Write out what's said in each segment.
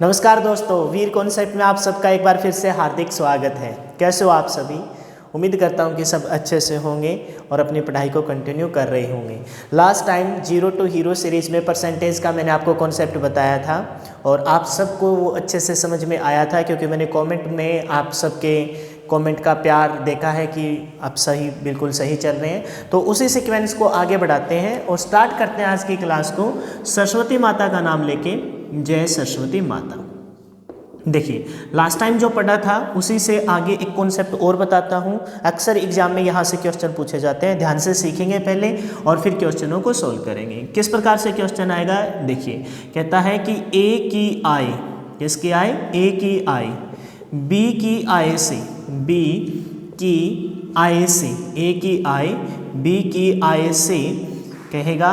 नमस्कार दोस्तों, वीर कॉन्सेप्ट में आप सबका एक बार फिर से हार्दिक स्वागत है। कैसे हो आप सभी? उम्मीद करता हूँ कि सब अच्छे से होंगे और अपनी पढ़ाई को कंटिन्यू कर रहे होंगे। Last time zero to hero series में परसेंटेज का मैंने आपको कॉन्सेप्ट बताया था और आप सबको वो अच्छे से समझ में आया था, क्योंकि मैंने कमेंट में आप सबके कमेंट का प्यार देखा है कि आप बिल्कुल सही चल रहे हैं। तो उसी सीक्वेंस को आगे बढ़ाते हैं और स्टार्ट करते हैं आज की क्लास को सरस्वती माता का नाम लेके। जय सरस्वती माता। देखिए, लास्ट टाइम जो पढ़ा था उसी से आगे एक कॉन्सेप्ट और बताता हूँ। अक्सर एग्जाम में यहाँ से क्वेश्चन पूछे जाते हैं, ध्यान से सीखेंगे पहले और फिर क्वेश्चनों को सोल्व करेंगे। किस प्रकार से क्वेश्चन आएगा देखिए, कहता है कि ए की आय, किसकी आय? ए की आय बी की आय से, बी की आय से, ए की आय बी की आय से कहेगा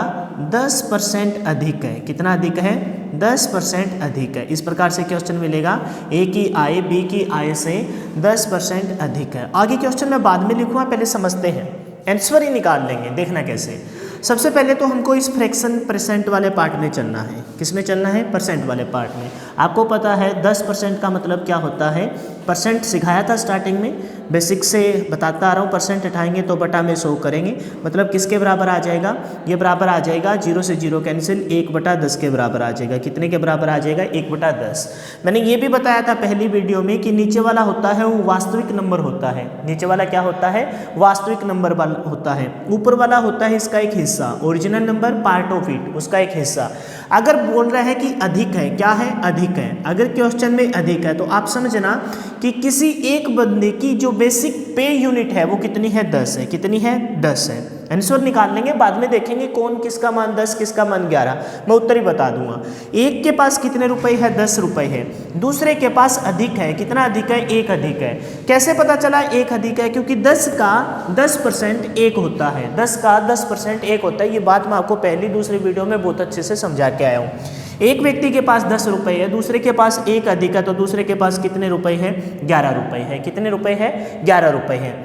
10% अधिक है। कितना अधिक है? 10% अधिक है। इस प्रकार से क्वेश्चन मिलेगा, ए की आय बी की आय से 10% अधिक है। आगे क्वेश्चन मैं बाद में लिखूँगा, पहले समझते हैं, आंसर ही निकाल लेंगे। देखना कैसे। सबसे पहले तो हमको इस फ्रैक्शन परसेंट वाले पार्ट में चलना है। किस में चलना है? परसेंट वाले पार्ट में। आपको पता है 10% का मतलब क्या होता है? परसेंट सिखाया था स्टार्टिंग में, बेसिक से बताता आ रहा हूँ। परसेंट उठाएंगे तो बटा में 100 करेंगे, मतलब किसके बराबर आ जाएगा? ये बराबर आ जाएगा 0 से 0 कैंसिल, 1/10 के बराबर आ जाएगा। कितने के बराबर आ जाएगा? 1/10। मैंने ये भी बताया था पहली वीडियो में कि नीचे वाला होता है वो वास्तविक नंबर होता है। नीचे वाला क्या होता है? वास्तविक नंबर वाला होता है। ऊपर वाला होता है इसका एक हिस्सा, original number, part of it, उसका एक हिस्सा। अगर बोल रहा है कि अधिक है, क्या है? अधिक है। अगर क्वेश्चन में अधिक है तो आप समझना कि किसी एक बंदे की जो बेसिक पे यूनिट है वो कितनी है? 10 है। कितनी है? 10 है। आंसर निकाल लेंगे, बाद में देखेंगे कौन किसका मान 10, किसका मान 11। मैं उत्तर ही बता दूंगा। एक के पास कितने रुपए है? 10 रुपए है। दूसरे के पास अधिक है। कितना अधिक है? 1 अधिक है। कैसे पता चला 1 अधिक है? क्योंकि 10 का 10% 1 होता है। 10 का 10% 1 होता है। ये बात मैं आपको पहली दूसरी वीडियो में बहुत अच्छे से समझा के आया हूँ। एक व्यक्ति के पास 10 रुपए है, दूसरे के पास 1 अधिक है, तो दूसरे के पास कितने रुपए है? 11 रुपए है। कितने रुपए है? 11 रुपए है।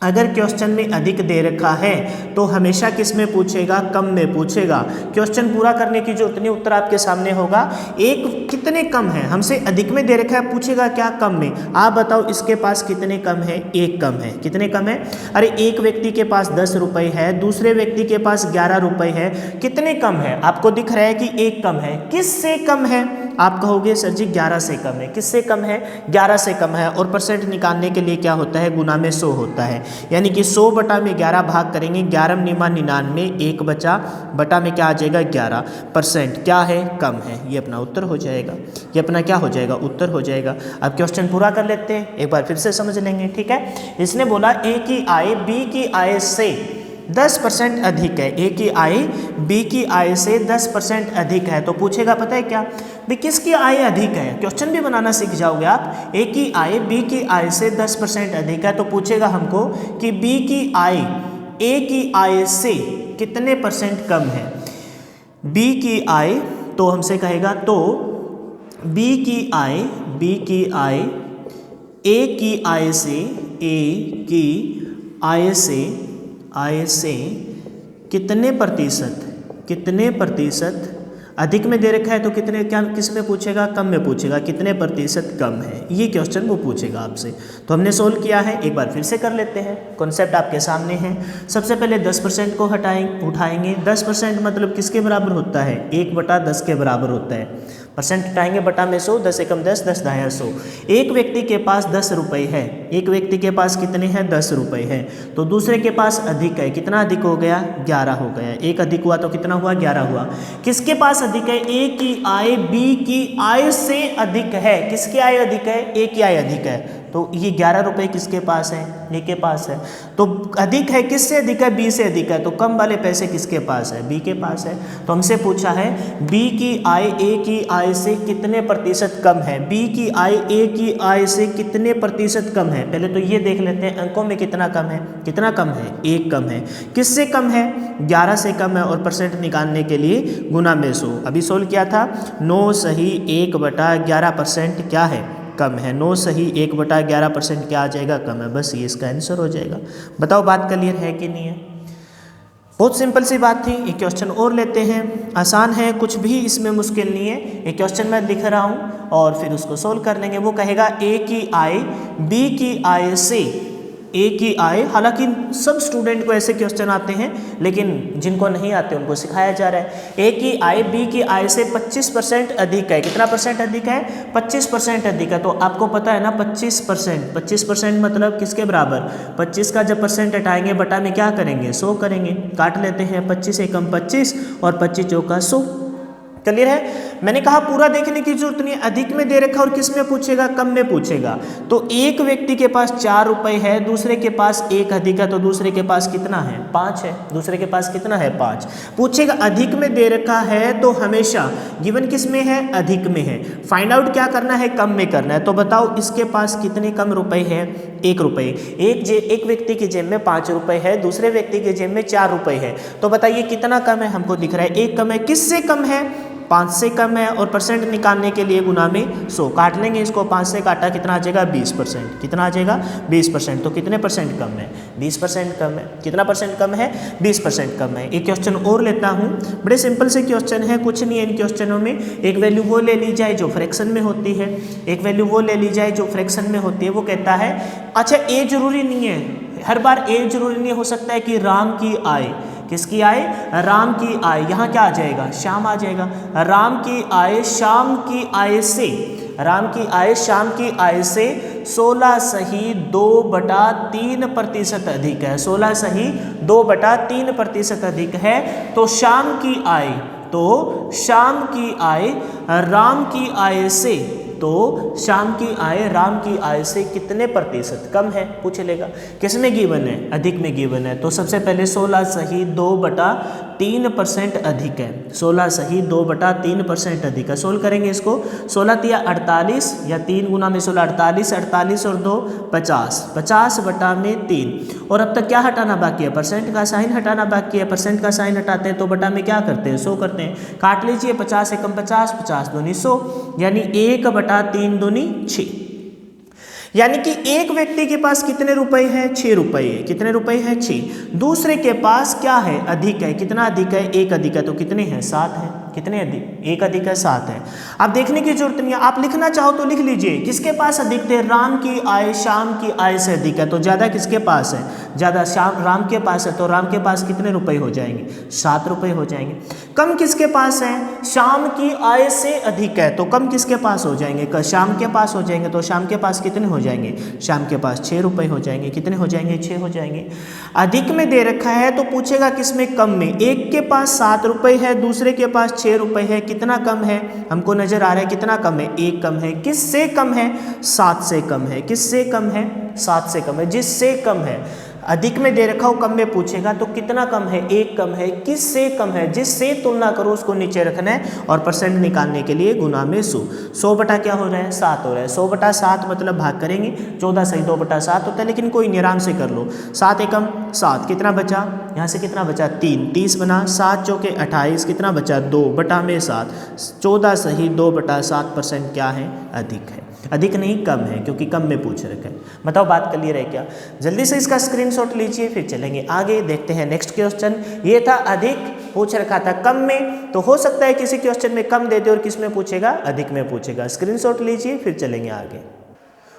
अगर क्वेश्चन में अधिक दे रखा है तो हमेशा किस में पूछेगा? कम में पूछेगा। क्वेश्चन पूरा करने की जरूरत नहीं, उत्तर आपके सामने होगा। एक कितने कम है? हमसे अधिक में दे रखा है, पूछेगा क्या? कम में। आप बताओ इसके पास कितने कम है? 1 कम है। कितने कम है? अरे एक व्यक्ति के पास 10 रुपए है, दूसरे व्यक्ति के पास 11 रुपए है। कितने कम है? आपको दिख रहा है कि 1 कम है। किससे कम है? आप कहोगे सर जी 11 से कम है। किससे कम है? 11 से कम है। और परसेंट निकालने के लिए क्या होता है? गुना में 100 होता है। यानी कि 100 बटा में 11 भाग करेंगे, 11 निमा 99, 1 बचा, बटा में क्या आ जाएगा? 11%। क्या है? कम है। ये अपना उत्तर हो जाएगा। ये अपना क्या हो जाएगा? उत्तर हो जाएगा। अब क्वेश्चन पूरा कर लेते हैं, एक बार फिर से समझ लेंगे, ठीक है। इसने बोला ए की आय बी की आय से 10% अधिक है। ए की आय बी की आय से 10% अधिक है, तो पूछेगा पता है क्या? भी किसकी आय अधिक है? क्वेश्चन भी बनाना सीख जाओगे आप। ए की आय बी की आय से 10% अधिक है, तो पूछेगा हमको कि बी की आय ए की आय से कितने परसेंट कम है। बी की आय, तो हमसे कहेगा तो बी की आय ए की आय से, ए की आय से कितने प्रतिशत अधिक में दे रखा है, तो कितने, क्या किस में पूछेगा? कम में पूछेगा। कितने प्रतिशत कम है, ये क्वेश्चन वो पूछेगा आपसे। तो हमने सोल्व किया है, एक बार फिर से कर लेते हैं। कॉन्सेप्ट आपके सामने है। सबसे पहले 10% को उठाएंगे। 10% मतलब किसके बराबर होता है? 1/10 के बराबर होता है। परसेंट उठाएंगे, बटा में 100, 10 एकम 10, 10 दाया 100। एक व्यक्ति के पास 10 रुपए है। एक व्यक्ति के पास कितने हैं? 10 रुपए है। तो दूसरे के पास अधिक है। कितना अधिक हो गया? 11 हो गया। एक अधिक हुआ तो कितना हुआ? 11 हुआ। किसके पास अधिक है? ए की आय बी की आय से अधिक है। किसकी आय अधिक है? ए की आय अधिक है। तो ये 11 रुपए किसके पास है? ए के पास है। तो अधिक है, किससे अधिक है? बी से अधिक है। तो कम वाले पैसे किसके पास है? बी के पास है। तो हमसे पूछा है बी की आय ए की आय से कितने प्रतिशत कम है। बी की आय ए की आय से कितने प्रतिशत कम है? पहले तो ये देख लेते हैं अंकों में कितना कम है। कितना कम है? 1 कम है। किससे कम है? 11 से कम है। और परसेंट निकालने के लिए गुना में 100। अभी सोल्व किया था। 9 सही 1/11% क्या है? कम है। 9 सही 1/11% क्या आ जाएगा? कम है। बस ये इसका आंसर हो जाएगा। बताओ बात क्लियर है कि नहीं है? बहुत सिंपल सी बात थी। एक क्वेश्चन और लेते हैं, आसान है, कुछ भी इसमें मुश्किल नहीं है। एक क्वेश्चन मैं लिख रहा हूँ और फिर उसको सोल्व कर लेंगे। वो कहेगा ए की आय बी की आय से, ए की आय, हालांकि सब स्टूडेंट को ऐसे क्वेश्चन आते हैं लेकिन जिनको नहीं आते उनको सिखाया जा रहा है। ए की आय बी की आय से 25% अधिक है। कितना परसेंट अधिक है? 25% अधिक है। तो आपको पता है ना 25%, 25% मतलब किसके बराबर? 25 का जब परसेंट हटाएंगे बटा में क्या करेंगे? 100 करेंगे। काट लेते हैं, 25 एकम 25 और 25 चौका 100। क्लियर है? मैंने कहा पूरा देखने की जरूरत नहीं है, अधिक में दे रखा और किस में पूछेगा? कम में पूछेगा। तो एक व्यक्ति के पास 4 रुपए है, दूसरे के पास 1 अधिक है, तो दूसरे के पास कितना है? 5 है। दूसरे के पास कितना है? 5। पूछेगा अधिक में दे रखा है तो हमेशा गिवन किस में है? अधिक में है। फाइंड आउट क्या करना है? कम में करना है। तो बताओ इसके पास कितने कम रुपए है? 1 रुपये। एक व्यक्ति की जेब में 5 रुपए है, दूसरे व्यक्ति की जेब में 4 रुपए है। तो बताइए कितना कम है? हमको दिख रहा है 1 कम है। किससे कम है? 5 से कम है। और परसेंट निकालने के लिए गुना में 100 काट लेंगे इसको। 5 से काटा कितना आ जाएगा? 20%। कितना आ जाएगा? 20%। तो कितने परसेंट कम है? 20% कम है। कितना परसेंट कम है? 20% कम है। एक क्वेश्चन और लेता हूँ, बड़े सिंपल से क्वेश्चन है, कुछ नहीं है इन क्वेश्चनों में। एक वैल्यू वो ले ली जाए जो फ्रैक्शन में होती है, एक वैल्यू वो ले ली जाए जो फ्रैक्शन में होती है। वो कहता है, अच्छा ए जरूरी नहीं है, हर बार ए जरूरी नहीं हो सकता है कि राम की आय, किसकी आय? राम की आय। यहाँ क्या आ जाएगा? श्याम आ जाएगा। राम की आय शाम की आय से, राम की आय शाम की आय से 16 सही 2/3% अधिक है। 16 सही 2/3% अधिक है। तो शाम की आय, तो शाम की आय राम की आय से, तो शाम की आय राम की आय से कितने प्रतिशत कम है? पूछ लेगा। किस में गिवन है? अधिक में गिवन है। तो सबसे पहले 16 सही 2/3% अधिक है। 16 सही 2/3% अधिक है। सोल्व करेंगे इसको। 16 तिया 48 या 3 गुना में 16 48, 48 और 2 50, 50 बटा में 3। और अब तक क्या हटाना बाकी है? परसेंट का साइन हटाना बाकी है। परसेंट का साइन हटाते हैं तो बटा में क्या करते हैं? 100 करते हैं। काट लीजिए, 50 एकम 50, 50 दूनी 100, यानी 1/3 दूनी 6। यानी कि एक व्यक्ति के पास कितने रुपए हैं? 6 रुपए। कितने रुपए हैं? 6। दूसरे के पास क्या है? अधिक है। कितना अधिक है? 1 अधिक है। तो कितने हैं? 7 है। कितने अधिक? 1 अधिक है, 7 है। आप देखने की जरूरत नहीं है, आप लिखना चाहो तो लिख लीजिए। किसके पास अधिक थे? राम की आय शाम की आय से अधिक है। तो ज्यादा किसके पास है? ज्यादा शाम राम के पास है। तो राम के पास कितने रुपए हो जाएंगे? 7 रुपए हो जाएंगे। कम किसके पास है? शाम की आय से अधिक है। तो कम किसके पास हो जाएंगे? शाम के पास हो जाएंगे। तो शाम के पास कितने हो जाएंगे? शाम के पास 6 रुपए हो जाएंगे। कितने हो जाएंगे? 6 हो जाएंगे। अधिक में दे रखा है तो पूछेगा किस में? कम में। एक के पास 7 रुपए है, दूसरे के पास 6 रुपए है। कितना कम है? हमको नजर आ रहा है कितना कम है? 1 कम है। किससे कम है? 7 से कम है। किससे कम है? 7 से कम है। जिससे कम है, अधिक में दे रखा हो, कम में पूछेगा तो कितना कम है? 1 कम है। किससे कम है? जिससे तुलना करो उसको नीचे रखना है और परसेंट निकालने के लिए गुना में 100। 100 बटा क्या हो रहा है? 7 हो रहा है। 100 बटा 7 मतलब भाग करेंगे, 14 सही 2/7 होता है, लेकिन कोई नहीं, आराम से कर लो। 7 एकम 7, कितना बचा? यहाँ से कितना बचा? 3, 30 बना 7 चौके 28, कितना बचा? 2/7। 14 सही 2/7% क्या है? अधिक है। अधिक नहीं कम है, क्योंकि कम में पूछ रखा है। बताओ बात क्लियर है क्या? जल्दी से इसका स्क्रीनशॉट लीजिए, फिर चलेंगे आगे। देखते हैं नेक्स्ट क्वेश्चन। ये था अधिक, पूछ रखा था कम में, तो हो सकता है किसी क्वेश्चन में कम दे दे और किस में पूछेगा? अधिक में पूछेगा। स्क्रीनशॉट लीजिए, फिर चलेंगे आगे।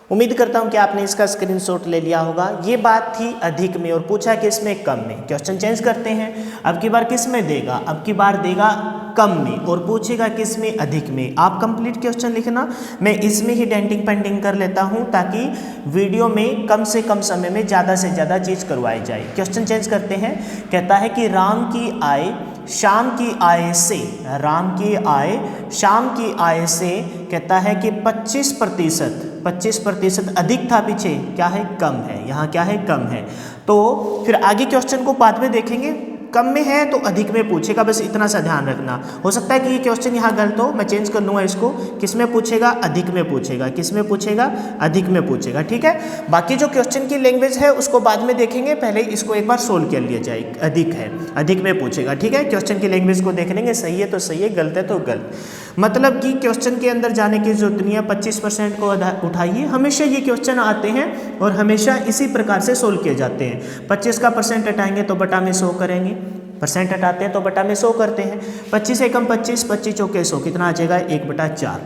उम्मीद करता हूं कि आपने इसका स्क्रीनशॉट ले लिया होगा। ये बात थी अधिक में और पूछा किस में? कम में। क्वेश्चन चेंज करते हैं, अब की बार किस में देगा? अब की बार देगा कम में और पूछेगा किस में? अधिक में। आप कंप्लीट क्वेश्चन लिखना, मैं इसमें ही डेंटिंग पेंटिंग कर लेता हूं ताकि वीडियो में कम से कम समय में ज़्यादा से ज़्यादा चीज़ करवाई जाए। क्वेश्चन चेंज करते हैं। कहता है कि राम की आय शाम की आय से, राम की आय शाम की आय से, कहता है कि 25% अधिक था, पीछे क्या है? कम है। यहाँ क्या है? कम है। तो फिर आगे क्वेश्चन को बाद में देखेंगे। कम में है तो अधिक में पूछेगा, बस इतना सा ध्यान रखना। हो सकता है कि ये क्वेश्चन यहाँ गलत हो, मैं चेंज कर लूँगा इसको। किस में पूछेगा? अधिक में पूछेगा। किस में पूछेगा? अधिक में पूछेगा। ठीक है, बाकी जो क्वेश्चन की लैंग्वेज है उसको बाद में देखेंगे, पहले इसको एक बार सोल्व कर लिया जाए। अधिक है, अधिक में पूछेगा। ठीक है, क्वेश्चन की लैंग्वेज को देख लेंगे, सही है तो सही है, गलत है तो गलत। मतलब कि क्वेश्चन के अंदर जाने की जरूरत नहीं है। 25% को उठाइए, हमेशा ये क्वेश्चन आते हैं और हमेशा इसी प्रकार से सोल्व किए जाते हैं। 25 का परसेंट हटाएंगे तो बटा में 100 करेंगे, परसेंट हटाते हैं तो बटा में 100 करते हैं। 25 एकम 25, 25 चौके 100, कितना आ जाएगा 1/4।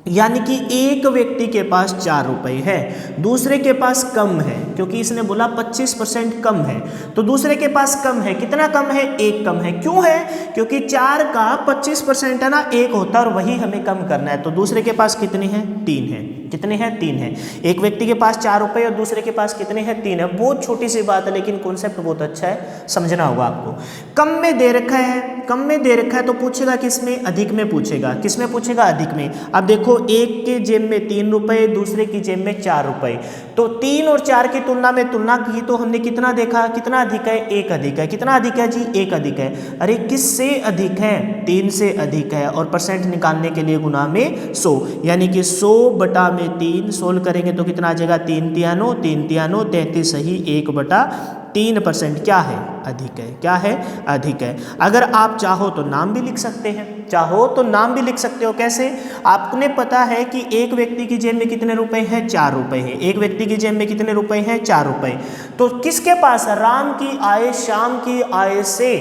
यानी कि एक व्यक्ति के पास 4 रुपए है, दूसरे के पास कम है, क्योंकि इसने बोला 25% कम है, तो दूसरे के पास कम है। कितना कम है? 1 कम है। क्यों है? क्योंकि 4 का 25% है ना, 1 होता है और वही हमें कम करना है। तो दूसरे के पास कितने हैं? 3 है। कितने हैं? 3 है। एक व्यक्ति के पास 4 रुपए और दूसरे के पास कितने हैं? 3 है। बहुत छोटी सी बात है लेकिन कॉन्सेप्ट बहुत अच्छा है, समझना होगा आपको। कम में दे रखा है, कम में दे रखा है तो पूछेगा किस में? अधिक में पूछेगा। किस में पूछेगा? अधिक में। अब देखो, एक के जेब में 3 रुपए, दूसरे की जेब में 4 रुपए, तो 3 और 4 की तुलना में तुलना की तो हमने कितना देखा? कितना अधिक है? 1 अधिक है। कितना अधिक है जी? 1 अधिक है। अरे किससे अधिक है? 3 से अधिक है। और परसेंट निकालने के लिए गुना में 100, यानी कि 100 बटा में 3 सोल्व करेंगे तो कितना आ जाएगा? 3 तिया 9, 3 तिया 9, 33 सही 1/3% क्या है? अधिक है। क्या है? अधिक है। अगर आप चाहो तो नाम भी लिख सकते हैं, चाहो तो नाम भी लिख सकते हो। कैसे? आपने पता है कि एक व्यक्ति की जेब में कितने रुपए हैं? 4 रुपए हैं। एक व्यक्ति की जेब में कितने रुपए हैं? 4 रुपए। तो किसके पास? राम की आय शाम की आय से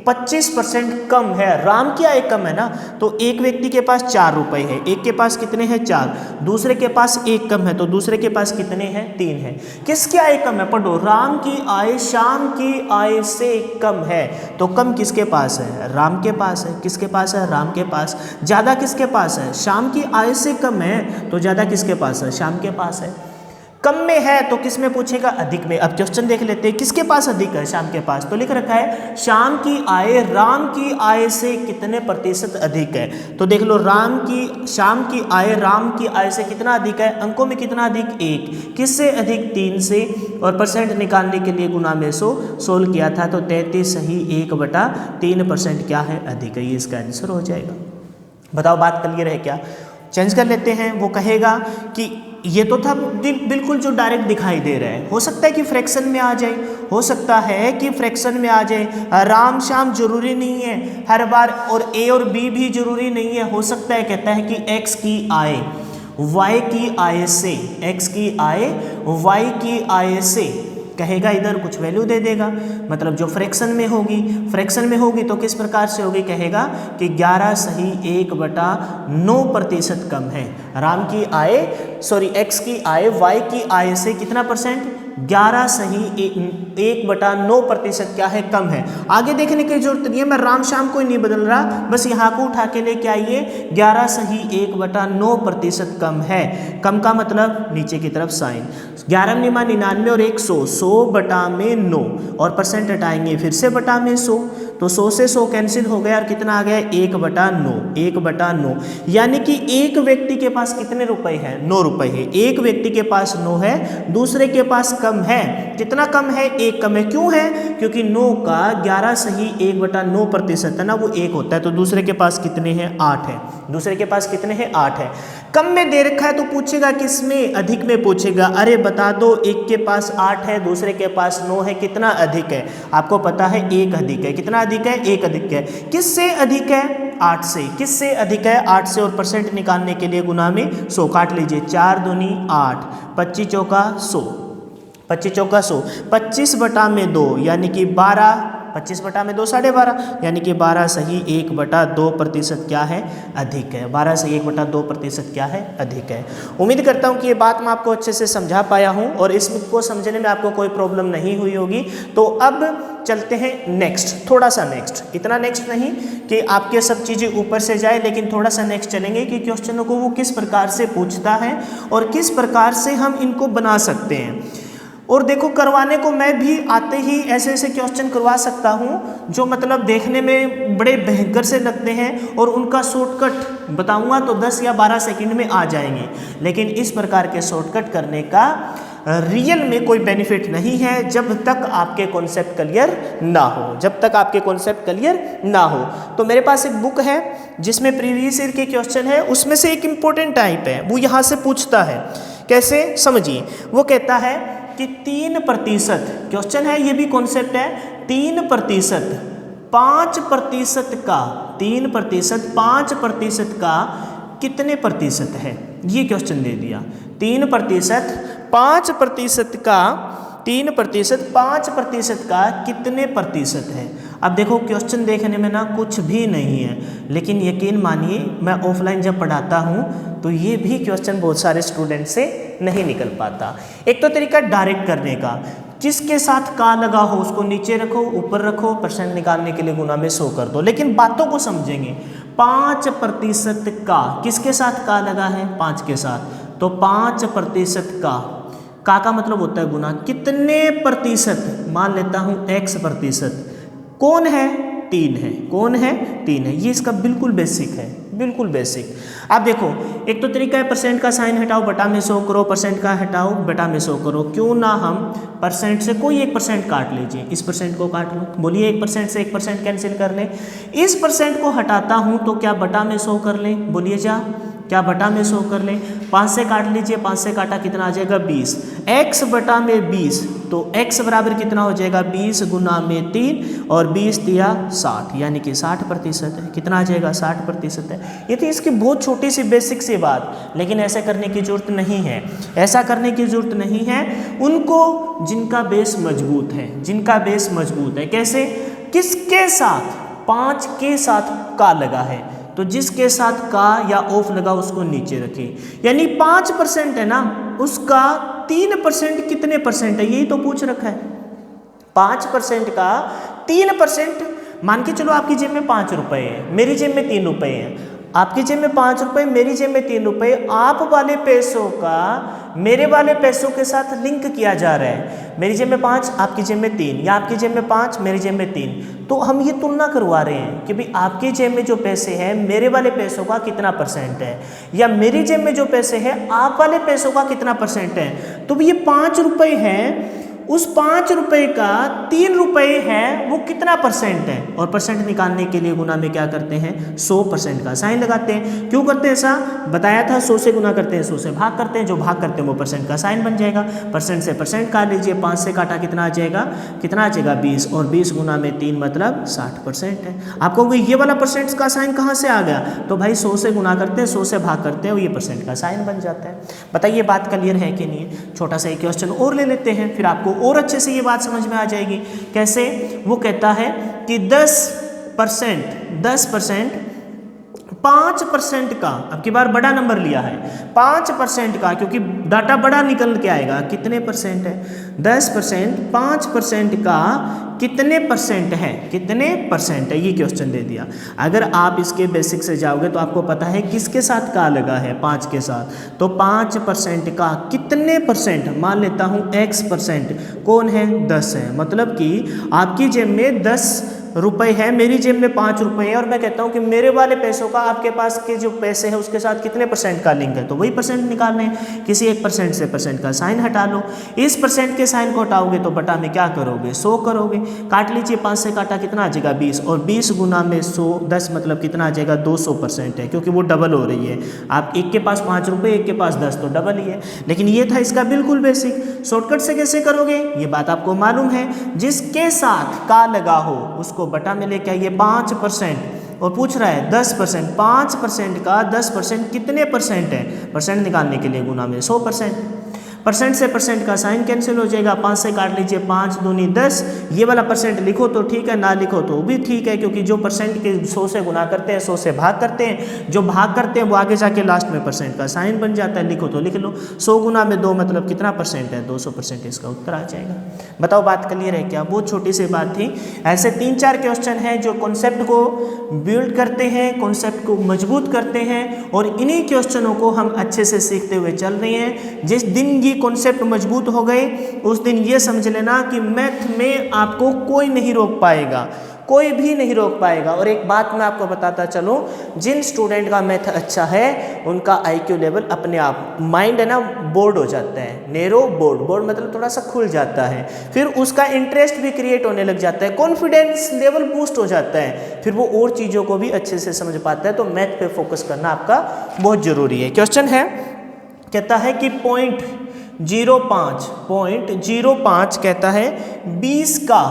25% कम है। राम की आय कम है ना, तो एक व्यक्ति के पास 4 रुपए है, एक के पास कितने हैं? 4, दूसरे के पास 1 कम है, तो दूसरे के पास कितने हैं? 3 है। किसकी आय कम है? पढ़ो, राम की आय शाम की आय से कम है, तो कम किसके पास है? राम के पास है। किसके पास है? राम के पास। ज़्यादा किसके पास है? शाम की आय से कम है, तो ज़्यादा किसके पास है? शाम के पास है। कम में है तो किस में पूछेगा? अधिक में। अब क्वेश्चन देख लेते हैं, किसके पास अधिक है? शाम के पास। तो लिख रखा है शाम की आय राम की आय से कितने प्रतिशत अधिक है। तो देख लो, शाम की आय राम की आय से कितना अधिक है? अंकों में कितना अधिक? 1। किससे अधिक? 3 से। और परसेंट निकालने के लिए गुना में 100 सोल्व किया था, तो 33 सही 1/3% क्या है? अधिक है। ये इसका आंसर हो जाएगा। बताओ, बात क्लियर है क्या? चेंज कर लेते हैं। वो कहेगा कि ये तो था बिल्कुल जो डायरेक्ट दिखाई दे रहा है, हो सकता है कि फ्रैक्शन में आ जाए, हो सकता है कि फ्रैक्शन में आ जाए। राम शाम जरूरी नहीं है हर बार, और ए और बी भी जरूरी नहीं है। हो सकता है, कहता है कि एक्स की आय वाई की आय से, एक्स की आय वाई की आय से, कहेगा इधर कुछ वैल्यू दे देगा, मतलब जो फ्रैक्शन में होगी तो किस प्रकार से होगी? कहेगा कि 11 सही 1/9% कम है। राम की आय एक्स की आय वाई की आय से कितना परसेंट? 11 सही 1/9% क्या है? कम है। आगे देखने की जरूरत नहीं है, मैं राम शाम को ही नहीं बदल रहा, बस यहाँ को उठा के लेके आइए। 11 सही 1/9% कम है। कम का मतलब नीचे की तरफ साइन, 11 निमा 99 और 100, 100 बटा में 9 और परसेंट हटाएंगे फिर से बटा में 100, तो 100 से 100 कैंसिल हो गया और कितना आ गया? 1/9। यानी कि एक व्यक्ति के पास कितने रुपए हैं? 9 रुपए है। एक व्यक्ति के पास 9 है, दूसरे के पास कम है। कितना कम है? 1 कम है। क्यों है? क्योंकि 9 का 11 सही 1/9% है ना, वो 1 होता है। तो दूसरे के पास कितने हैं? 8 है। दूसरे के पास कितने हैं? 8 है। कम में दे रखा है तो पूछेगा किस में? अधिक में पूछेगा। अरे बता दो, एक के पास 8 है, दूसरे के पास 9 है, कितना अधिक है? आपको पता है 1 अधिक है। कितना अधिक है? 1 अधिक है। किससे अधिक है? 8 से। किससे अधिक है? 8 से। और परसेंट निकालने के लिए गुना में 100 काट लीजिए। 4 दूनी 8, 25 चौका 100, 25 चौका 100, 25 बटा में 2 यानी कि 12, 25 बटा में 2 12.5, यानी कि 12 सही 1/2% क्या है? अधिक है। 12 सही 1/2% क्या है? अधिक है। उम्मीद करता हूँ कि ये बात मैं आपको अच्छे से समझा पाया हूँ और इसको समझने में आपको कोई प्रॉब्लम नहीं हुई होगी। तो अब चलते हैं नेक्स्ट, थोड़ा सा नेक्स्ट, इतना नेक्स्ट नहीं कि आपके सब चीज़ें ऊपर से जाए, लेकिन थोड़ा सा नेक्स्ट चलेंगे कि क्वेश्चनों को वो किस प्रकार से पूछता है और किस प्रकार से हम इनको बना सकते हैं। और देखो, करवाने को मैं भी आते ही ऐसे ऐसे क्वेश्चन करवा सकता हूँ जो मतलब देखने में बड़े भयंकर से लगते हैं और उनका शॉर्टकट बताऊँगा तो 10 या 12 सेकंड में आ जाएंगे, लेकिन इस प्रकार के शॉर्टकट करने का रियल में कोई बेनिफिट नहीं है जब तक आपके कॉन्सेप्ट क्लियर ना हो, जब तक आपके कॉन्सेप्ट क्लियर ना हो। तो मेरे पास एक बुक है जिसमें प्रीवियस ईयर के क्वेश्चन है, उसमें से एक इम्पोर्टेंट टाइप है, वो यहाँ से पूछता है। कैसे? समझिए। वो कहता है कि 3% क्वेश्चन है, ये भी कॉन्सेप्ट है। 3% 5% का 3% 5% का कितने प्रतिशत है? ये क्वेश्चन दे दिया। 3% 5% का 3% 5% का कितने प्रतिशत है? अब देखो क्वेश्चन देखने में ना कुछ भी नहीं है, लेकिन यकीन मानिए मैं ऑफलाइन जब पढ़ाता हूँ तो ये भी क्वेश्चन बहुत सारे स्टूडेंट से नहीं निकल पाता। एक तो तरीका डायरेक्ट करने का, जिसके साथ का लगा हो उसको नीचे रखो, ऊपर रखो, परसेंट निकालने के लिए गुना में 100 कर दो। लेकिन बातों को समझेंगे। 5% का किसके साथ का लगा है? 5 के साथ। तो 5% का मतलब होता है गुना। कितने प्रतिशत? मान लेता हूं x%। कौन है? 3 है। कौन है? 3 है। ये इसका बिल्कुल बेसिक है, बिल्कुल बेसिक। अब देखो एक तो तरीका है परसेंट का साइन हटाओ, बटा में 100 करो, परसेंट का हटाओ, बटा में 100 करो। क्यों ना हम परसेंट से कोई 1% काट लीजिए, इस परसेंट को काट लो। बोलिए 1% से 1% कैंसिल कर ले। इस परसेंट को हटाता हूं तो क्या बटा में 100 कर ले? बोलिए जा, क्या बटा में 100 कर लें? 5 से काट लीजिए, 5 से काटा कितना आ जाएगा? 20। x बटा में 20, तो x बराबर कितना हो जाएगा? 20 गुना में 3 और 20 दिया 60, यानी कि 60% है। कितना आ जाएगा? 60% है। ये तो इसकी बहुत छोटी सी बेसिक सी बात, लेकिन ऐसा करने की जरूरत नहीं है। ऐसा करने की जरूरत नहीं है उनको जिनका बेस मजबूत है, जिनका बेस मजबूत है। कैसे? किसके साथ? 5 के साथ का लगा है, तो जिसके साथ का या ऑफ लगा उसको नीचे रखें। यानी 5% है ना, उसका 3% कितने परसेंट है? यही तो पूछ रखा है। 5% का 3%, मान के चलो आपकी जेब में 5 रुपए है, मेरी जेब में 3 रुपए है। आपकी जेब में 5 रुपए, मेरी जेब में 3 रुपए। आप वाले पैसों का मेरे वाले पैसों के साथ लिंक किया जा रहा है। मेरी जेब में 5, आपकी जेब में 3, या आपकी जेब में 5, मेरी जेब में 3। तो हम ये तुलना करवा रहे हैं कि भाई आपकी जेब में जो पैसे हैं मेरे वाले पैसों का कितना परसेंट है, या मेरी जेब में जो पैसे हैं आप वाले पैसों का कितना परसेंट है। तो ये 5 रुपए हैं, उस 5 रुपए का 3 रुपए है, वो कितना परसेंट है? और परसेंट निकालने के लिए गुना में क्या करते हैं? 100% का साइन लगाते हैं। क्यों करते हैं ऐसा? बताया था, 100 से गुना करते हैं, 100 से भाग करते हैं, जो भाग करते हैं वो परसेंट का साइन बन जाएगा। परसेंट से परसेंट काट लीजिए, 5 से काटा कितना आ जाएगा? कितना आ जाएगा? 20, और 20 गुना में 3 मतलब 60% है। आपको ये वाला परसेंट का साइन कहाँ से आ गया? तो भाई 100 से गुना करते हैं, 100 से भाग करते हैं, ये परसेंट का साइन बन जाता है। बताइए बात क्लियर है कि नहीं है? छोटा सा एक क्वेश्चन और ले लेते हैं, फिर आपको और अच्छे से ये बात समझ में आ जाएगी। कैसे? वो कहता है कि 10% 5% का, अब की बार बड़ा नंबर लिया है, 5% का, क्योंकि डाटा बड़ा निकल के आएगा। कितने परसेंट है? 10%, 5% का कितने परसेंट है? कितने परसेंट है? ये क्वेश्चन दे दिया। अगर आप इसके बेसिक से जाओगे तो आपको पता है किसके साथ का लगा है? 5 के साथ। तो 5% का कितने परसेंट? मान लेता हूँ x%। कौन है? 10 है। मतलब कि आपकी जेब में 10 रुपए है, मेरी जेब में 5 रुपए है, और मैं कहता हूं कि मेरे वाले पैसों का आपके पास के जो पैसे हैं उसके साथ कितने परसेंट का लिंक है? तो वही परसेंट निकालने हैं। किसी एक परसेंट से परसेंट का साइन हटा लो। इस परसेंट के साइन को हटाओगे तो बटा में क्या करोगे? 100 करोगे। काट लीजिए, 5 से काटा कितना आ जाएगा? 20, और 20 गुना में 100, 10 मतलब कितना आ जाएगा? 200% है, क्योंकि वो डबल हो रही है। आप एक के पास 5 रुपए, एक के पास 10, तो डबल ही है। लेकिन ये था इसका बिल्कुल बेसिक। शॉर्टकट से कैसे करोगे ये बात आपको मालूम है। जिसके साथ का लगा हो उसको बटा में लेके आइए 5%, और पूछ रहा है 10%। 5% का 10% कितने परसेंट है? परसेंट निकालने के लिए गुना में 100%। परसेंट से परसेंट का साइन कैंसिल हो जाएगा। 5 से काट लीजिए, 5 दूनी 10। ये वाला परसेंट लिखो तो ठीक है, ना लिखो तो भी ठीक है, क्योंकि जो परसेंट के 100 से गुना करते हैं, 100 से भाग करते हैं, जो भाग करते हैं वो आगे जाके लास्ट में परसेंट का साइन बन जाता है। लिखो तो लिख लो। 100 गुना में 2 मतलब कितना परसेंट है? 200%। इसका उत्तर आ जाएगा। बताओ बात क्लियर है क्या? बहुत छोटी सी बात थी। ऐसे 3-4 क्वेश्चन हैं जो कॉन्सेप्ट को बिल्ड करते हैं, कॉन्सेप्ट को मजबूत करते हैं, और इन्हीं क्वेश्चनों को हम अच्छे से सीखते हुए चल रहे हैं। जिस दिन ये कॉन्सेप्ट मजबूत हो गए उस दिन ये समझ लेना कि मैथ में आपको कोई नहीं रोक पाएगा, कोई भी नहीं रोक पाएगा। और एक बात मैं आपको बताता चलूं, जिन स्टूडेंट का मैथ अच्छा है उनका आईक्यू लेवल अपने आप, माइंड है ना, बोर्ड हो जाता है। नेरो बोर्ड, बोर्ड मतलब थोड़ा सा खुल जाता है, फिर उसका इंटरेस्ट भी क्रिएट होने लग जाता है, कॉन्फिडेंस लेवल बूस्ट हो जाता है, फिर वो और चीज़ों को भी अच्छे से समझ पाता है। तो मैथ पे फोकस करना आपका बहुत ज़रूरी है। क्वेश्चन है, कहता है कि 0.05 कहता है 20 का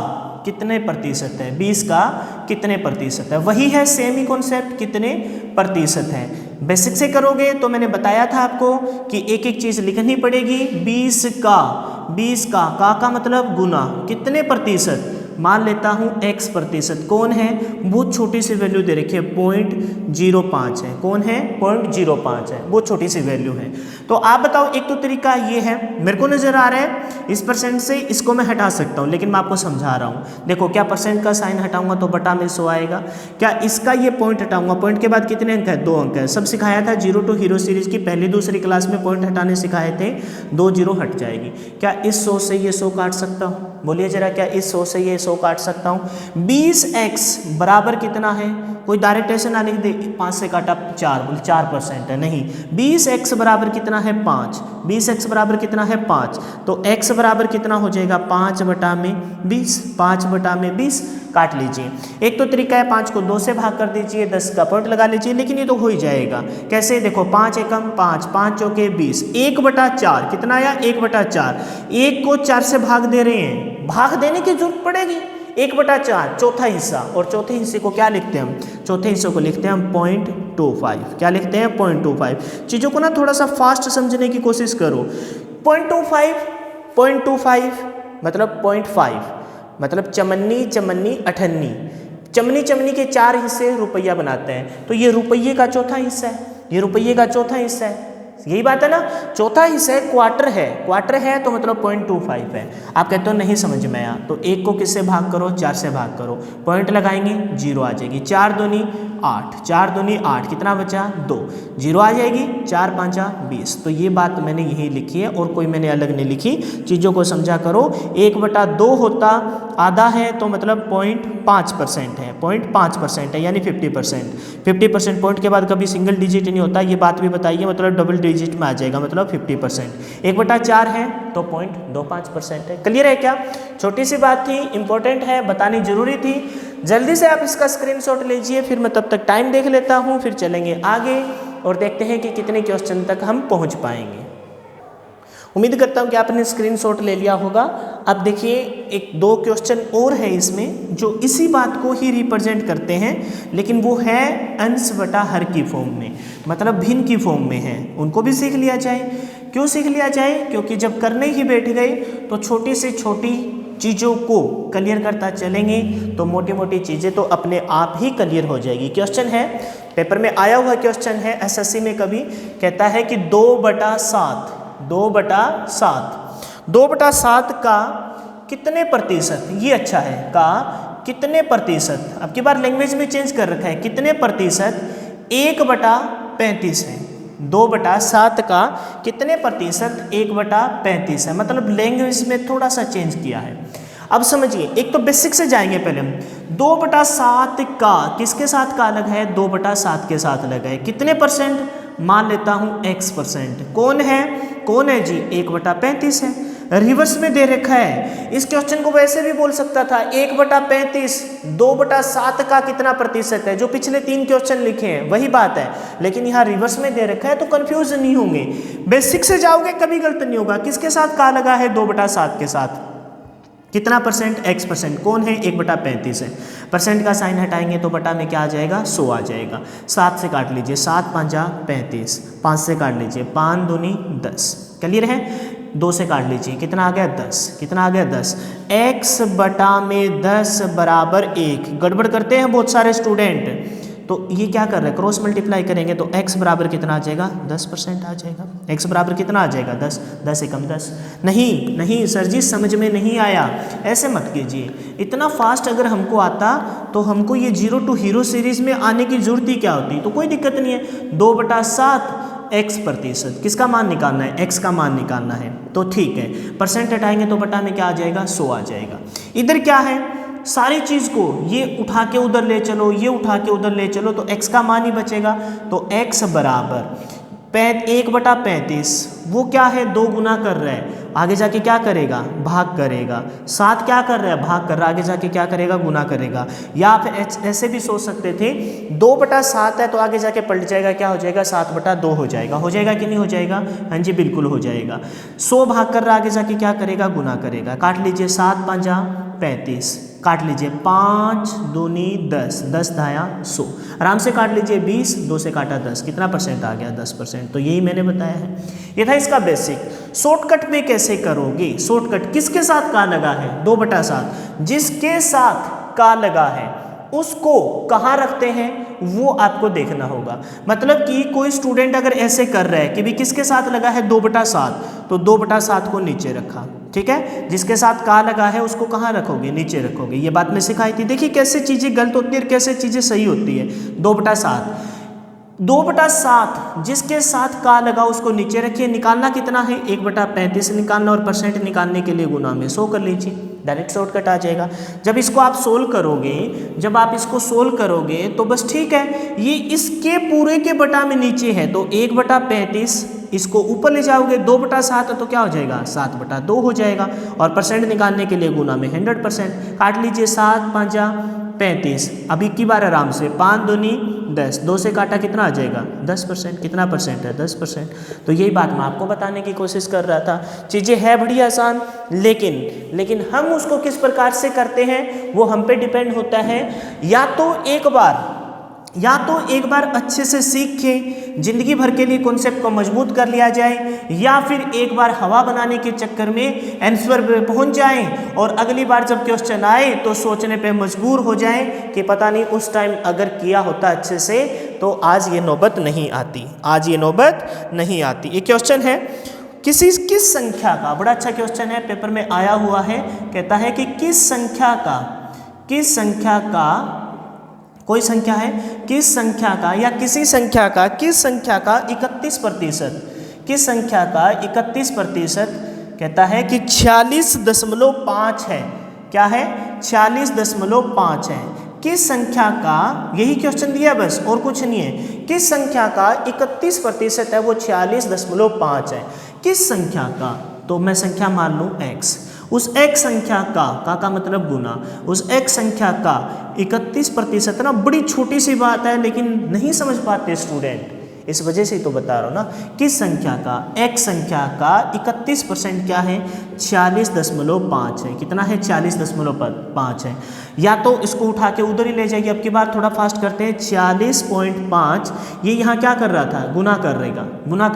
कितने प्रतिशत है? 20 का कितने प्रतिशत है? वही है सेम ही कॉन्सेप्ट, कितने प्रतिशत है। बेसिक से करोगे तो मैंने बताया था आपको कि एक एक चीज़ लिखनी पड़ेगी। 20 का मतलब गुना, कितने प्रतिशत? मान लेता हूँ x%। कौन है? बहुत छोटी सी वैल्यू दे रखी है 0.05 है। कौन है? 0.05 है, बहुत छोटी सी वैल्यू है। तो आप बताओ, एक तो तरीका ये है, मेरे को नजर आ रहा है इस परसेंट से इसको मैं हटा सकता हूँ, लेकिन मैं आपको समझा रहा हूँ। देखो, क्या परसेंट का साइन हटाऊंगा तो बटा में 100 आएगा। क्या इसका ये पॉइंट हटाऊंगा, पॉइंट के बाद कितने अंक है? 2 अंक है। सब सिखाया था जीरो टू हीरो सीरीज की पहली दूसरी क्लास में, पॉइंट हटाने सिखाए थे, 2 जीरो हट जाएगी। क्या इस 100 से ये 100 काट सकता हूँ? बोलिए जरा, क्या इस 100 से ये 100 काट सकता हूँ? 20x बराबर कितना है? कोई डायरेक्ट ऐसे ना लिख दे 5 से काटा 4, बोले 4% है, नहीं। 20x बराबर कितना है? 5। 20x बराबर कितना है? 5। तो x बराबर कितना हो जाएगा? 5/20। 5/20 काट लीजिए। एक तो तरीका है 5 को 2 से भाग कर दीजिए, 10 का पॉइंट लगा लीजिए, लेकिन ये तो हो ही जाएगा। कैसे? देखो, 5 एकम 5, 5 चौके 20, 1/4 कितना आया? 1/4। 1 को 4 से भाग दे रहे हैं, भाग देने की जरूरत पड़ेगी। 1/4 चौथा हिस्सा, और चौथे हिस्से को क्या लिखते हैं हम? चौथे हिस्से को लिखते हैं हम 0.25। क्या लिखते हैं? 0.25। चीज़ों को ना थोड़ा सा फास्ट समझने की कोशिश करो। 0.25 मतलब 0.5 मतलब चमन्नी चमन्नी अठन्नी, चमनी चमनी के 4 हिस्से रुपया बनाते हैं, तो ये रुपये का चौथा हिस्सा है, ये रुपये का चौथा हिस्सा है। यही बात है ना, चौथा हिस्सा है, क्वार्टर है, क्वार्टर है तो मतलब 0.25 है। आप कहते हो नहीं समझ में आया, तो 1 को किससे भाग करो? 4 से भाग करो, पॉइंट लगाएंगे, 0 आ जाएगी। 4 दूनी 8, 4 दूनी 8, कितना बचा? 2, 0 आ जाएगी। 4 5 20। तो ये बात मैंने यही लिखी है और कोई मैंने अलग नहीं लिखी, चीज़ों को समझा करो। 1/2 होता आधा है तो मतलब 0.5% है, 0.5% है, यानी 50%। 50% पॉइंट के बाद कभी सिंगल डिजिट नहीं होता, ये बात भी बताइए, मतलब डबल डिजिट में आ जाएगा, मतलब 50%। 1/4 है तो 0.25% है। क्लियर है क्या? छोटी सी बात थी, इंपॉर्टेंट है, बतानी जरूरी थी। जल्दी से आप इसका स्क्रीनशॉट लीजिए, फिर मैं तब तक टाइम देख लेता हूँ, फिर चलेंगे आगे और देखते हैं कि कितने क्वेश्चन तक हम पहुँच पाएंगे। उम्मीद करता हूँ कि आपने स्क्रीनशॉट ले लिया होगा। अब देखिए, एक 2 क्वेश्चन और है इसमें जो इसी बात को ही रिप्रेजेंट करते हैं, लेकिन वो है अंश बटा हर की फॉर्म में, मतलब भिन्न की फॉर्म में है। उनको भी सीख लिया जाए। क्यों सीख लिया जाए? क्योंकि जब करने ही बैठ गए तो छोटी से छोटी चीज़ों को क्लियर करता चलेंगे तो मोटी मोटी चीज़ें तो अपने आप ही क्लियर हो जाएगी। क्वेश्चन है, पेपर में आया हुआ क्वेश्चन है, एसएससी में कभी कहता है कि 2/7 2/7 का कितने प्रतिशत, ये अच्छा है, का कितने प्रतिशत, अब की बार लैंग्वेज में चेंज कर रखा है, कितने प्रतिशत 1/35 है। 2/7 का कितने प्रतिशत 1/35 है, मतलब लैंग्वेज में थोड़ा सा चेंज किया है। अब समझिए, एक तो बेसिक से जाएंगे पहले हम। 2/7 का किसके साथ का अलग है? 2/7 के साथ अलग है। कितने परसेंट? मान लेता हूँ x%। कौन है? कौन है जी? 1/35 है। रिवर्स में दे रखा है। इस क्वेश्चन को वैसे भी बोल सकता था 1/35 2/7 का कितना प्रतिशत है, जो पिछले 3 क्वेश्चन लिखे हैं वही बात है, लेकिन यहाँ रिवर्स में दे रखा है तो कंफ्यूज नहीं होंगे। बेसिक से जाओगे कभी गलत नहीं होगा। किसके साथ का लगा है? 2/7 के साथ। कितना परसेंट? x%। कौन है? 1/35 है। परसेंट का साइन हटाएंगे तो बटा में क्या आ जाएगा? 100 आ जाएगा। 7 से काट लीजिए, 7 5 35, 5 से काट लीजिए, 5 दूनी 10। क्लियर है? 2 से काट लीजिए, कितना आ गया? 10। कितना आ गया? 10। x/10 बराबर 1। गड़बड़ करते हैं बहुत सारे स्टूडेंट, तो ये क्या कर रहे हैं? क्रॉस मल्टीप्लाई करेंगे तो x बराबर कितना आ जाएगा? 10% आ जाएगा। x बराबर कितना आ जाएगा? 10। 10 एकम 10। नहीं सर जी, समझ में नहीं आया, ऐसे मत कीजिए। इतना फास्ट अगर हमको आता तो हमको ये जीरो टू हीरो सीरीज में आने की जरूरत ही क्या होती? तो कोई दिक्कत नहीं है। 2/7 x%, किसका मान निकालना है? x का मान निकालना है, तो ठीक है। परसेंट हटाएंगे तो बटा में क्या आ जाएगा? 100 आ जाएगा। इधर क्या है? सारी चीज़ को ये उठा के उधर ले चलो, ये उठा के उधर ले चलो, तो x का मान ही बचेगा। तो x बराबर 1/35, वो क्या है? 2 गुना कर रहा है, आगे जाके क्या करेगा? भाग करेगा। 7 क्या कर रहा है? भाग कर रहा है, आगे जाके क्या करेगा? गुना करेगा। या फिर ऐसे भी सोच सकते थे, 2/7 है तो आगे जाके पलट जाएगा, क्या हो जाएगा? 7/2 हो जाएगा। हो जाएगा कि नहीं हो जाएगा? हाँ जी, बिल्कुल हो जाएगा। 100 भाग कर रहा है, आगे जाके क्या करेगा? गुना करेगा। काट लीजिए, 7 5 35, काट लीजिए 5 दूनी 10, 10 दाया 100, आराम से काट लीजिए 20, 2 से काटा 10, कितना परसेंट आ गया 10%। तो यही मैंने बताया है, ये था इसका बेसिक। शॉर्टकट में कैसे करोगे, शॉर्टकट किसके साथ का लगा है 2/7, जिसके साथ का लगा है उसको कहाँ रखते हैं वो आपको देखना होगा। मतलब कि कोई स्टूडेंट अगर ऐसे कर रहा है कि भी किसके साथ लगा है 2/7, तो 2/7 को नीचे रखा, ठीक है। जिसके साथ का लगा है उसको कहाँ रखोगे, नीचे रखोगे। ये बात मैं सिखाई थी। देखिए कैसे चीज़ें गलत होती है और कैसे चीज़ें सही होती है। 2/7 जिसके साथ का लगा उसको नीचे रखिए। निकालना कितना है 1/35 निकालना, और परसेंट निकालने के लिए गुना में 100 कर लीजिए, डायरेक्ट शॉर्टकट आ जाएगा। जब इसको आप सोल्व करोगे, तो बस ठीक है, ये इसके पूरे के बटा में नीचे है तो 1/35, इसको ऊपर ले जाओगे 2/7 तो क्या हो जाएगा 7/2 हो जाएगा, और परसेंट निकालने के लिए गुना में 100%। काट लीजिए 7 5 35, अभी की बार आराम से 5 दूनी 10, 2 से काटा कितना आ जाएगा 10%, कितना परसेंट है 10%। तो यही बात मैं आपको बताने की कोशिश कर रहा था। चीज़ें है बड़ी आसान, लेकिन हम उसको किस प्रकार से करते हैं वो हम पे डिपेंड होता है। या तो एक बार अच्छे से सीख के जिंदगी भर के लिए कॉन्सेप्ट को मजबूत कर लिया जाए, या फिर एक बार हवा बनाने के चक्कर में आंसर पे पहुंच जाएं और अगली बार जब क्वेश्चन आए तो सोचने पे मजबूर हो जाएं कि पता नहीं उस टाइम अगर किया होता अच्छे से तो आज ये नौबत नहीं आती। ये क्वेश्चन है किस संख्या का, बड़ा अच्छा क्वेश्चन है, पेपर में आया हुआ है। कहता है कि किस संख्या का कोई संख्या है, किस संख्या का या किसी संख्या का 31%, किस संख्या का 31% कहता है कि 46.5 है। क्या है 46.5 है। किस संख्या का, यही क्वेश्चन दिया बस और कुछ नहीं है। किस संख्या का 31% है वो 46.5 है। किस संख्या का, तो मैं संख्या मान लूँ x, उस x संख्या का मतलब गुना, उस x संख्या का 31% ना, बड़ी छोटी सी बात है लेकिन नहीं समझ पाते स्टूडेंट, इस वजह से तो बता रहा हूँ ना। किस संख्या का, x संख्या का 31% क्या है 46.5 है। कितना है 46.5 है। या तो इसको उठा के उधर ही ले जाइए, अब की बार थोड़ा फास्ट करते हैं। 40.5 ये यहाँ क्या कर रहा था, गुना कर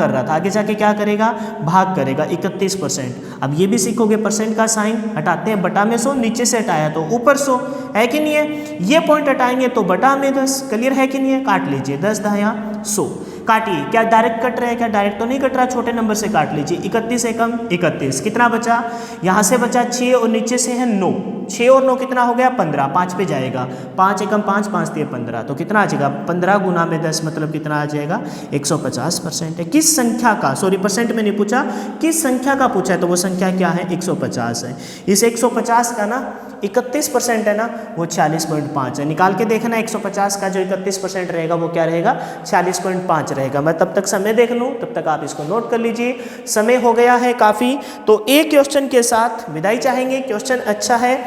रहा था, आगे जाके क्या करेगा, भाग करेगा 31%। अब ये भी सीखोगे, परसेंट का साइन हटाते हैं, बटा में 100, नीचे से हटाया तो ऊपर 100 है कि नहीं है। ये पॉइंट हटाएंगे तो बटा में 10, क्लियर है कि नहीं है। काट लीजिए 10 दाया 100, काटिए। क्या डायरेक्ट कट रहा है, क्या डायरेक्ट तो नहीं कट रहा, छोटे नंबर से काट लीजिए। 31 एकम 31, कितना बचा, यहाँ से बचा 6 और नीचे से है 9, 6 और 9 कितना हो गया 15, 5 पे जाएगा, 5 एकम 5, 5 3 15, तो कितना आ जाएगा 15 गुना में 10 मतलब कितना आ जाएगा 150% है। किस संख्या का, सॉरी परसेंट में नहीं पूछा, किस संख्या का पूछा है, तो वो संख्या क्या है 150 है। इस 150 का ना 31% है ना वो 40.5 है। निकाल के देखना 150 का जो 31% रहेगा वो क्या रहेगा 40.5 रहेगा। मैं तब तक समय देख लूँ, तब तक आप इसको नोट कर लीजिए। समय हो गया है काफ़ी, तो एक क्वेश्चन के साथ विदाई चाहेंगे। क्वेश्चन अच्छा है,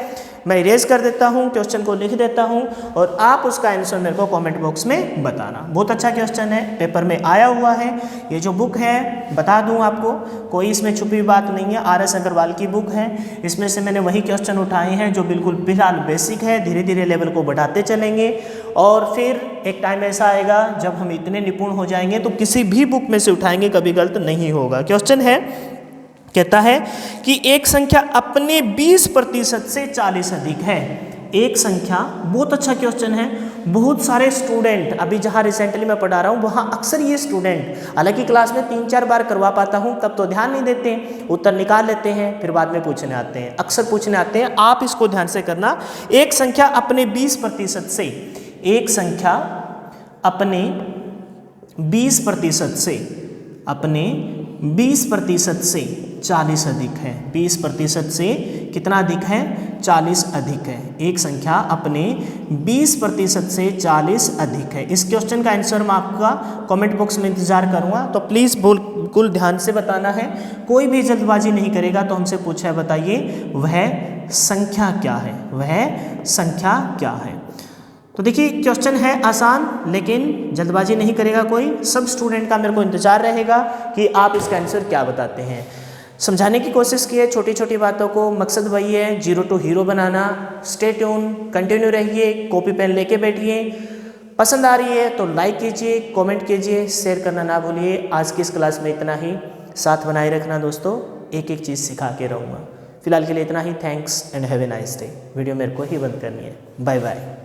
मैं इरेज कर देता हूँ, क्वेश्चन को लिख देता हूँ और आप उसका आंसर मेरे को कमेंट बॉक्स में बताना। बहुत अच्छा क्वेश्चन है, पेपर में आया हुआ है। ये जो बुक है बता दूँ आपको, कोई इसमें छुपी बात नहीं है, RS अग्रवाल की बुक है। इसमें से मैंने वही क्वेश्चन उठाए हैं जो बिल्कुल फिलहाल बेसिक है, धीरे धीरे लेवल को बढ़ाते चलेंगे और फिर एक टाइम ऐसा आएगा जब हम इतने निपुण हो जाएंगे तो किसी भी बुक में से उठाएंगे कभी गलत नहीं होगा। क्वेश्चन है, कहता है कि एक संख्या अपने 20% से 40 अधिक है। एक संख्या, बहुत अच्छा क्वेश्चन है। बहुत सारे स्टूडेंट, अभी जहाँ रिसेंटली मैं पढ़ा रहा हूँ वहाँ अक्सर ये स्टूडेंट, हालांकि क्लास में 3-4 बार करवा पाता हूँ तब तो ध्यान नहीं देते, उत्तर निकाल लेते हैं, फिर बाद में पूछने आते हैं, अक्सर पूछने आते हैं। आप इसको ध्यान से करना। एक संख्या अपने 20% से, एक संख्या अपने 20% से, अपने 20% से 40 अधिक है। 20% से कितना अधिक है 40 अधिक है। एक संख्या अपने 20% से 40 अधिक है। इस क्वेश्चन का आंसर मैं आपका कमेंट बॉक्स में इंतजार करूंगा, तो प्लीज़ बिल्कुल ध्यान से बताना है, कोई भी जल्दबाजी नहीं करेगा। तो हमसे पूछा है बताइए वह संख्या क्या है, वह संख्या क्या है। तो देखिए क्वेश्चन है आसान, लेकिन जल्दबाजी नहीं करेगा कोई। सब स्टूडेंट का मेरे को इंतजार रहेगा कि आप इसका आंसर क्या बताते हैं। समझाने की कोशिश की है छोटी छोटी बातों को, मकसद वही है जीरो टू हीरो बनाना। स्टे ट्यून, कंटिन्यू रहिए, कॉपी पेन लेके बैठिए। पसंद आ रही है तो लाइक कीजिए, कमेंट कीजिए, शेयर करना ना भूलिए। आज की इस क्लास में इतना ही। साथ बनाए रखना दोस्तों, एक एक चीज़ सिखा के रहूँगा। फिलहाल के लिए इतना ही। Thanks and have a nice day. Video मेरे को ही बंद करनी है। Bye bye.